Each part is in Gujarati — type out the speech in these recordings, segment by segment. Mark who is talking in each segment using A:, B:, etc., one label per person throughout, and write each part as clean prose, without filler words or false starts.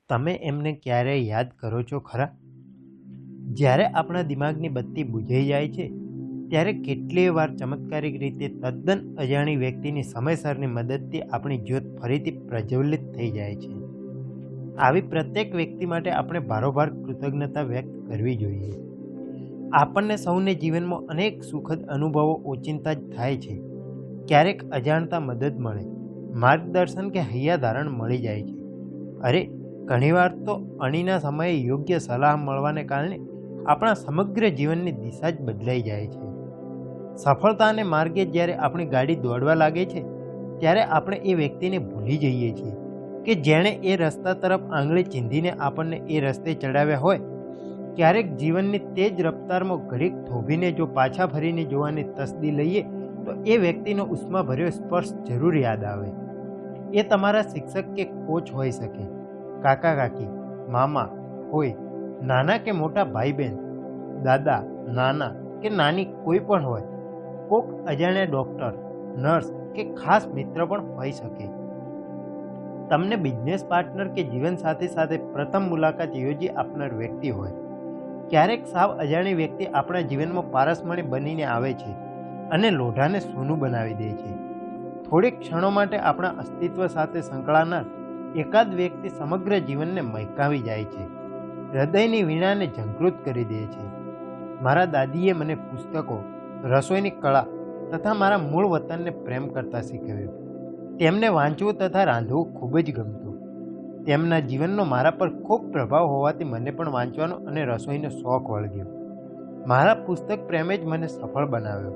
A: તમે એમને ક્યારેય યાદ કરો છો ખરા? જ્યારે આપણા દિમાગની બત્તી બુઝાઈ જાય છે ત્યારે કેટલીય વાર ચમત્કારિક રીતે તદ્દન અજાણી વ્યક્તિની સમયસરની મદદથી આપણી જ્યોત ફરીથી પ્રજ્વલિત થઈ જાય છે. આવી પ્રત્યેક વ્યક્તિ માટે આપણે ભારોભાર કૃતજ્ઞતા વ્યક્ત કરવી જોઈએ. આપણને સૌને જીવનમાં અનેક સુખદ અનુભવો ઓચિંતા જ થાય છે. ક્યારેક અજાણતા મદદ મળે, માર્ગદર્શન કે હૈયાધારણ મળી જાય છે. અરે ઘણીવાર તો અણીના સમયે યોગ્ય સલાહ મળવાને કારણે આપણા સમગ્ર જીવનની દિશા જ બદલાઈ જાય છે. સફળતાને માર્ગે જ્યારે આપણી ગાડી દોડવા લાગે છે ત્યારે આપણે એ વ્યક્તિને ભૂલી જઈએ છીએ કે જેણે એ રસ્તા તરફ આંગળી ચીંધીને આપણને એ રસ્તે ચડાવ્યા હોય. ક્યારેક જીવનની તેજ રફતારમાં ઘડીક થોભીને જો પાછા ફરીને જોવાની તસ્દી લઈએ તો એ વ્યક્તિનો ઉષ્માભર્યો સ્પર્શ જરૂર યાદ આવે. એ તમારા શિક્ષક કે કોચ હોઈ શકે, કાકા કાકી, મામા, કોઈ નાના કે મોટા ભાઈ બહેન, દાદા, નાના કે નાની કોઈ પણ હોય. કોક અજાણ્યા ડૉક્ટર, નર્સ કે ખાસ મિત્ર પણ હોઈ શકે. તમને બિઝનેસ પાર્ટનર કે જીવનસાથી સાથે પ્રથમ મુલાકાત યોજી આપનાર વ્યક્તિ હોય. ક્યારેક સાવ અજાણી વ્યક્તિ આપણા જીવનમાં પારસમણી બનીને આવે છે અને લોઢાને સોનું બનાવી દે છે. થોડીક ક્ષણો માટે આપણા અસ્તિત્વ સાથે સંકળાનાર એકાદ વ્યક્તિ સમગ્ર જીવનને મહેકાવી જાય છે, હૃદયની વીણાને ઝંકૃત કરી દે છે. મારા દાદીએ મને પુસ્તકો, રસોઈની કળા તથા મારા મૂળ વતનને પ્રેમ કરતા શીખવ્યું. તેમને વાંચવું તથા રાંધવું ખૂબ જ ગમતું. તેમના જીવનનો મારા પર ખૂબ પ્રભાવ હોવાથી મને પણ વાંચવાનો અને રસોઈનો શોખ વળગ્યો. મારા પુસ્તક પ્રેમે જ મને સફળ બનાવ્યો.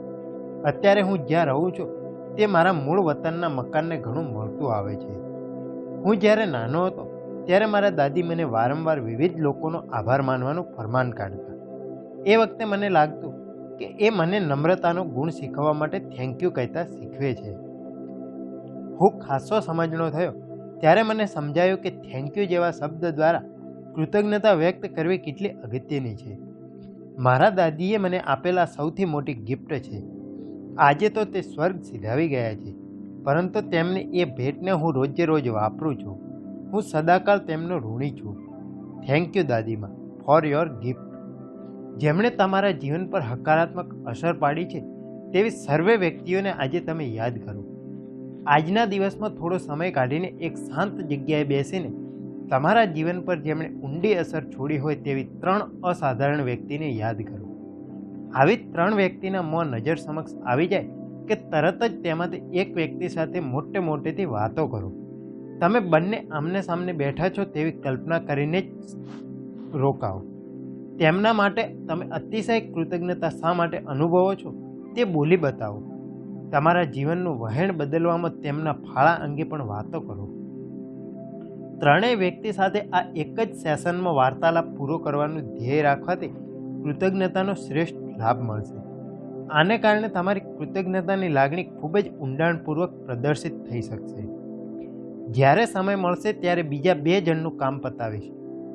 A: અત્યારે હું જ્યાં રહું છું તે મારા મૂળ વતનના મકાનને ઘણું મળતું આવે છે. હું જ્યારે નાનો હતો ત્યારે મારા દાદી મને વારંવાર વિવિધ લોકોનો આભાર માનવાનું ફરમાન કાઢતા. એ વખતે મને લાગતું કે એ મને નમ્રતાનો ગુણ શીખવવા માટે થેન્ક યુ કહેતા શીખવે છે. હું ખાસો સમજણો થયો ત્યારે મને સમજાયું કે થેન્ક યુ જેવા શબ્દ દ્વારા કૃતજ્ઞતા વ્યક્ત કરવી કેટલી અગત્યની છે. મારા દાદીએ મને આપેલા સૌથી મોટી ગિફ્ટ છે. આજે તો તે સ્વર્ગ સિધાવી ગયા છે, પરંતુ તેમની એ ભેટને હું રોજે રોજ વાપરું છું. હું સદાકાળ તેમનો ઋણી છું. થેન્ક યુ દાદીમા ફોર યોર ગિફ્ટ. જેમણે તમારા જીવન પર હકારાત્મક અસર પાડી છે તેવી સર્વે વ્યક્તિઓને આજે તમે યાદ કરો. આજના દિવસમાં થોડો સમય કાઢીને એક શાંત જગ્યાએ બેસીને તમારા જીવન પર જેમણે ઊંડી અસર છોડી હોય તેવી 3 અસાધારણ વ્યક્તિને યાદ કરો. આવી 3 વ્યક્તિના મોં નજર સમક્ષ આવી જાય કે તરત જ તેમાંથી એક વ્યક્તિ સાથે મોટેથી વાતો કરો. તમે બંને આમને સામને બેઠા છો તેવી કલ્પના કરીને જ રોકાઓ. તેમના માટે તમે અતિશય કૃતજ્ઞતા શા માટે અનુભવો છો તે બોલી બતાવો. તમારા જીવનનું વહેણ બદલવામાં તેમના ફાળા અંગે પણ વાતો કરો. ત્રણેય વ્યક્તિ સાથે આ એક જ સેશનમાં વાર્તાલાપ પૂરો કરવાનું ધ્યેય રાખવાથી કૃતજ્ઞતાનો શ્રેષ્ઠ લાભ મળશે. આને કારણે તમારી કૃતજ્ઞતાની લાગણી ખૂબ જ ઊંડાણપૂર્વક પ્રદર્શિત થઈ શકશે. જ્યારે સમય મળશે ત્યારે બીજા 2 જણનું કામ પતાવીશ.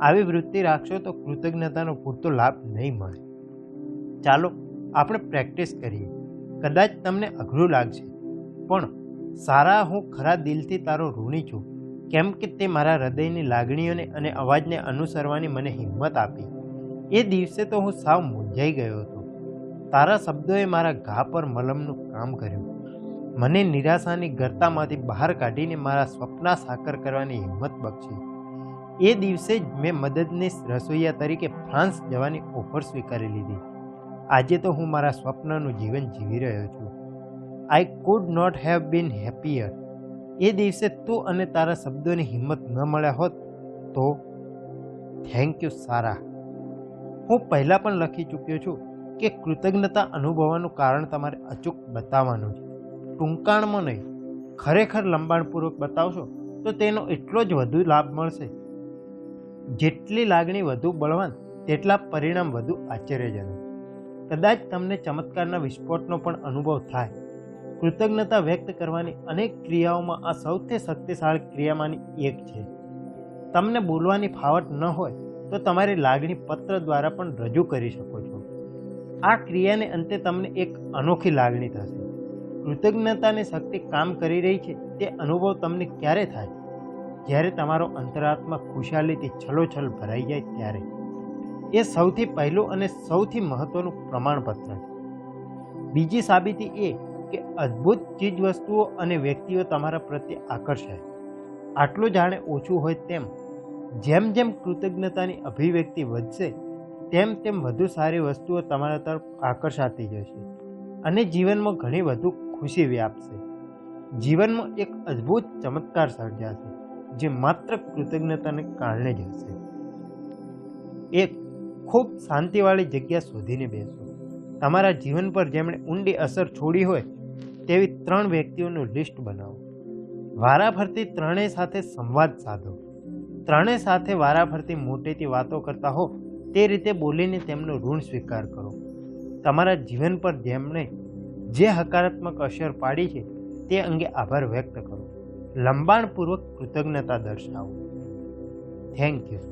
A: આવી વૃત્તિ રાખશો તો કૃતજ્ઞતાનો પૂરતો લાભ નહીં મળે. ચાલો આપણે પ્રેક્ટિસ કરીએ. કદાચ તમને અઘરું લાગશે, પણ સારા, હું ખરા દિલથી તારો ઋણી છું, કેમ કે તે મારા હૃદયની લાગણીઓને અને અવાજને અનુસરવાની મને હિંમત આપી. એ દિવસે તો હું સાવ મૂંઝાઈ ગયો હતો. તારા શબ્દોએ મારા ઘા પર મલમનું કામ કર્યું. મને નિરાશાની ગર્તામાંથી બહાર કાઢીને મારા સ્વપ્ના સાકાર કરવાની હિંમત બક્ષી. એ દિવસે જ મેં મદદનીશ રસોઈયા તરીકે ફ્રાન્સ જવાની ઓફર સ્વીકારી લીધી. આજે તો હું મારા સ્વપ્નનું જીવન જીવી રહ્યો છું. I could not have been happier. એ દિવસે તું અને તારા શબ્દોની હિંમત ન મળ્યા હોત તો. થેન્ક યુ સારા. હું પહેલાં પણ લખી ચૂક્યો છું કે કૃતજ્ઞતા અનુભવવાનું કારણ તમારે અચૂક બતાવવાનું છે. ટૂંકાણમાં નહીં, ખરેખર લંબાણપૂર્વક બતાવશો તો તેનો એટલો જ વધુ લાભ મળશે. જેટલી લાગણી વધુ બળવાન તેટલા પરિણામ વધુ આશ્ચર્યજનક. કદાચ તમને ચમત્કારના વિસ્ફોટનો પણ અનુભવ થાય. કૃતજ્ઞતા વ્યક્ત કરવાની અનેક ક્રિયાઓમાં આ સૌથી શક્તિશાળી ક્રિયામાંની એક છે. તમને બોલવાની ફાવટ ન હોય તો તમારી લાગણી પત્ર દ્વારા પણ રજૂ કરી શકો છો. આ ક્રિયાને અંતે તમને એક અનોખી લાગણી થશે. કૃતજ્ઞતાની શક્તિ કામ કરી રહી છે તે અનુભવ તમને ક્યારે થાય? જ્યારે તમારો અંતરાત્મા ખુશાલીથી છલોછલ ભરાઈ જાય ત્યારે. એ સૌથી પહેલું અને સૌથી મહત્વનું પ્રમાણપત્ર છે. બીજી સાબિતી એ કે અદ્ભુત ચીજવસ્તુઓ અને વ્યક્તિઓ તમારા પ્રત્યે આકર્ષાય. આટલું જાણે ઓછું હોય તેમ જેમ જેમ કૃતજ્ઞતાની અભિવ્યક્તિ વધશે તેમ તેમ વધુ સારી વસ્તુઓ તમારા તરફ આકર્ષાતી જશે અને જીવનમાં ઘણી વધુ ખુશી વ્યાપશે. જીવનમાં એક અદ્ભુત ચમત્કાર સર્જાશે જે માત્ર કૃતજ્ઞતાને કારણે જ હશે. એક ખૂબ શાંતિવાળી જગ્યા શોધીને બેસો. તમારા જીવન પર જેમણે ઊંડી અસર છોડી હોય તેવી 3 વ્યક્તિઓનું લિસ્ટ બનાવો. વારાફરતી ત્રણેય સાથે સંવાદ સાધો. ત્રણેય સાથે વારાફરતી મોટેથી વાતો કરતા હો તે રીતે બોલીને તેમનો ઋણ સ્વીકાર કરો. તમારા જીવન પર જેમણે જે હકારાત્મક અસર પાડી છે તે અંગે આભાર વ્યક્ત કરો. લંબાણપૂર્વક કૃતજ્ઞતા દર્શાવો. Thank you.